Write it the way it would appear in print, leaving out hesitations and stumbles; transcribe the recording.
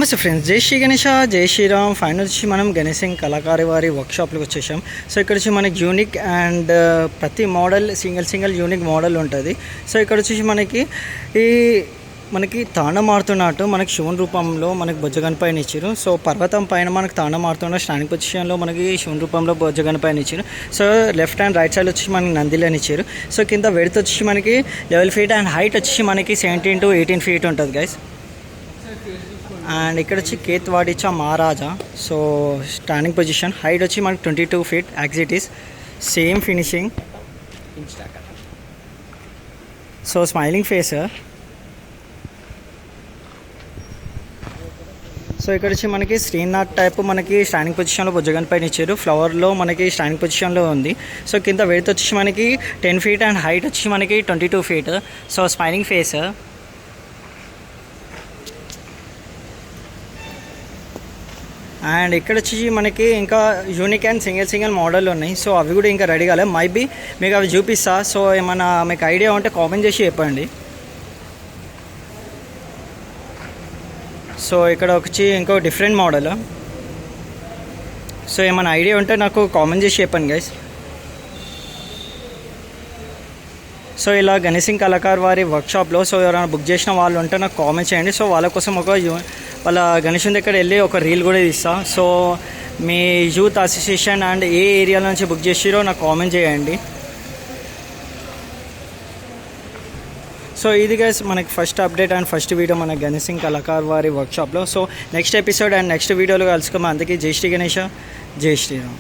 నమస్తే ఫ్రెండ్స్, జై శ్రీ గణేష, జై శ్రీరామ్. ఫైనల్ వచ్చి మనం గణేశం కళాకారి వారి వర్క్షాప్లోకి వచ్చేసాం. సో ఇక్కడ వచ్చి మనకి యూనిక్ అండ్ ప్రతి మోడల్ సింగిల్ యూనిక్ మోడల్ ఉంటుంది. సో ఇక్కడ వచ్చేసి మనకి తాండం మారుతున్నట్టు మనకి శివుని రూపంలో మనకి బొజ్జగన్ పైన ఇచ్చారు. సో పర్వతం పైన మనకి తాండం మారుతున్న స్టాండింగ్ పొజిషన్లో మనకి శివుని రూపంలో బొజ్జగన్ పైన ఇచ్చారు. So left and right side వచ్చి మనకి నందిలని ఇచ్చారు. సో కింద వెడత్ వచ్చి మనకి 11 feet అండ్ హైట్ వచ్చి మనకి 17 to 18 feet ఉంటుంది గైస్. అండ్ ఇక్కడ వచ్చి కేత్ వాడిచ్చా మహారాజా. సో స్టాండింగ్ పొజిషన్ హైట్ వచ్చి మనకి 22 feet యాక్సిటీస్ same finishing. So smiling face. So ఇక్కడ వచ్చి మనకి శ్రీనాథ్ టైప్ మనకి స్టాండింగ్ పొజిషన్లో బొజ్జగన్ పైన ఇచ్చారు. ఫ్లవర్లో మనకి స్టాండింగ్ పొజిషన్లో ఉంది. సో కింద వెయిట్ వచ్చి మనకి 10 feet అండ్ హైట్ వచ్చి మనకి 22 feet. So smiling face. And ఇక్కడ వచ్చి మనకి ఇంకా యూనిక్ అండ్ సింగిల్ మోడల్ ఉన్నాయి. సో అవి కూడా ఇంకా రెడీ కాలేదు. మైబీ మీకు అవి చూపిస్తా. సో ఏమైనా మీకు ఐడియా ఉంటే కామెంట్ చేసి చెప్పండి. సో ఇక్కడ వచ్చి ఇంకో డిఫరెంట్ మోడల్. సో ఏమైనా ఐడియా ఉంటే నాకు కామెంట్ చేసి చెప్పండి గైస్. సో ఇలా గణేశం కళాకారు వారి వర్క్షాప్లో సో ఎవరైనా బుక్ చేసిన వాళ్ళు ఉంటే నాకు కామెంట్ చేయండి. సో వాళ్ళ కోసం వాళ్ళ గణేశుని దగ్గర వెళ్ళి ఒక రీల్ కూడా తీస్తా. సో మీ యూత్ అసోసియేషన్ అండ్ ఏ ఏరియాల నుంచి బుక్ చేసిరో నాకు కామెంట్ చేయండి. సో ఇది గైస్ మనకి first update and first video మన గణేశం కళాకారు వారి వర్క్షాప్లో. So next episode and next వీడియోలో కలుసుకోమా. అందుకే జై శ్రీ గణేష, జై శ్రీరామ్.